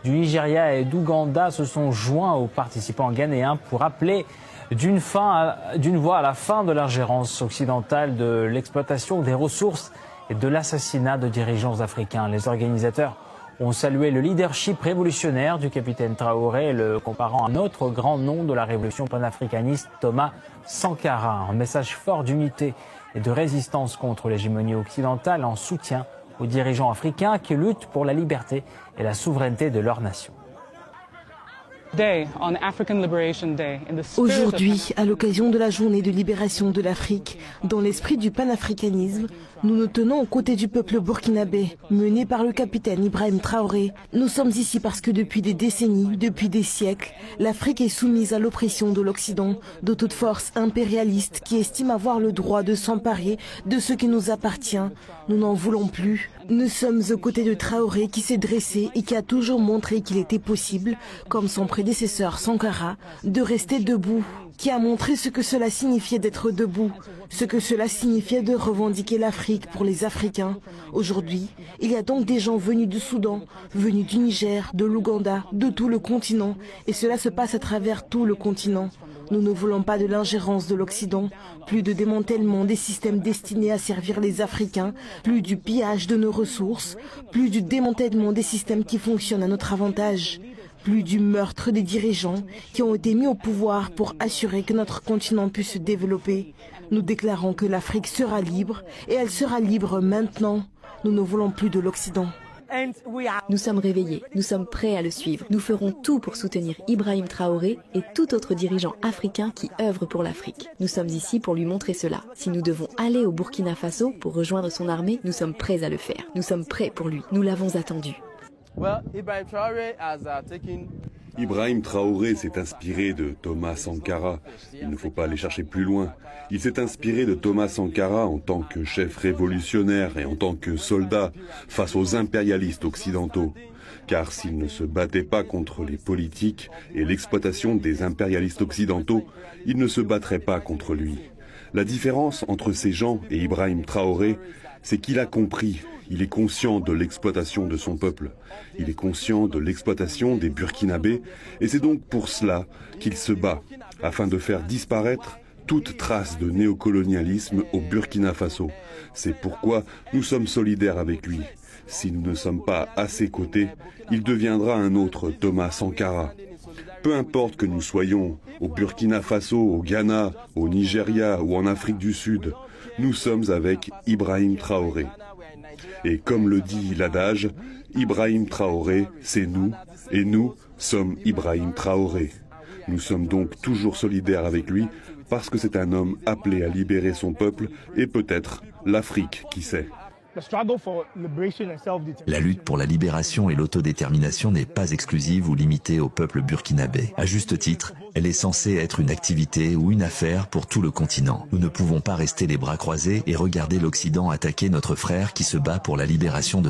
du Nigeria et d'Ouganda se sont joints aux participants ghanéens pour appeler d'une voix à la fin de l'ingérence occidentale de l'exploitation des ressources et de l'assassinat de dirigeants africains. Les organisateurs ont salué le leadership révolutionnaire du capitaine Traoré, le comparant à un autre grand nom de la révolution panafricaniste, Thomas Sankara. Un message fort d'unité et de résistance contre l'hégémonie occidentale en soutien aux dirigeants africains qui luttent pour la liberté et la souveraineté de leur nation. Aujourd'hui, à l'occasion de la journée de libération de l'Afrique, dans l'esprit du panafricanisme, nous nous tenons aux côtés du peuple burkinabé, mené par le capitaine Ibrahim Traoré. Nous sommes ici parce que depuis des décennies, depuis des siècles, l'Afrique est soumise à l'oppression de l'Occident, de toute force impérialiste qui estime avoir le droit de s'emparer de ce qui nous appartient. Nous n'en voulons plus. Nous sommes aux côtés de Traoré qui s'est dressé et qui a toujours montré qu'il était possible, comme son prédécesseur Sankara, de rester debout, qui a montré ce que cela signifiait d'être debout, ce que cela signifiait de revendiquer l'Afrique pour les Africains. Aujourd'hui, il y a donc des gens venus du Soudan, venus du Niger, de l'Ouganda, de tout le continent, et cela se passe à travers tout le continent. Nous ne voulons pas de l'ingérence de l'Occident, plus de démantèlement des systèmes destinés à servir les Africains, plus du pillage de nos ressources, plus du démantèlement des systèmes qui fonctionnent à notre avantage, plus du meurtre des dirigeants qui ont été mis au pouvoir pour assurer que notre continent puisse se développer. Nous déclarons que l'Afrique sera libre et elle sera libre maintenant. Nous ne voulons plus de l'Occident. Nous sommes réveillés, nous sommes prêts à le suivre. Nous ferons tout pour soutenir Ibrahim Traoré et tout autre dirigeant africain qui œuvre pour l'Afrique. Nous sommes ici pour lui montrer cela. Si nous devons aller au Burkina Faso pour rejoindre son armée, nous sommes prêts à le faire. Nous sommes prêts pour lui. Nous l'avons attendu. Ibrahim Traoré s'est inspiré de Thomas Sankara. Il ne faut pas aller chercher plus loin. Il s'est inspiré de Thomas Sankara en tant que chef révolutionnaire et en tant que soldat face aux impérialistes occidentaux. Car s'il ne se battait pas contre les politiques et l'exploitation des impérialistes occidentaux, il ne se battrait pas contre lui. La différence entre ces gens et Ibrahim Traoré, c'est qu'il a compris. Il est conscient de l'exploitation de son peuple. Il est conscient de l'exploitation des Burkinabés et c'est donc pour cela qu'il se bat, afin de faire disparaître toute trace de néocolonialisme au Burkina Faso. C'est pourquoi nous sommes solidaires avec lui. Si nous ne sommes pas à ses côtés, il deviendra un autre Thomas Sankara. Peu importe que nous soyons au Burkina Faso, au Ghana, au Nigeria ou en Afrique du Sud, nous sommes avec Ibrahim Traoré. Et comme le dit l'adage, Ibrahim Traoré, c'est nous, et nous sommes Ibrahim Traoré. Nous sommes donc toujours solidaires avec lui, parce que c'est un homme appelé à libérer son peuple, et peut-être l'Afrique, qui sait. La lutte pour la libération et l'autodétermination n'est pas exclusive ou limitée au peuple burkinabé. À juste titre, elle est censée être une activité ou une affaire pour tout le continent. Nous ne pouvons pas rester les bras croisés et regarder l'Occident attaquer notre frère qui se bat pour la libération de son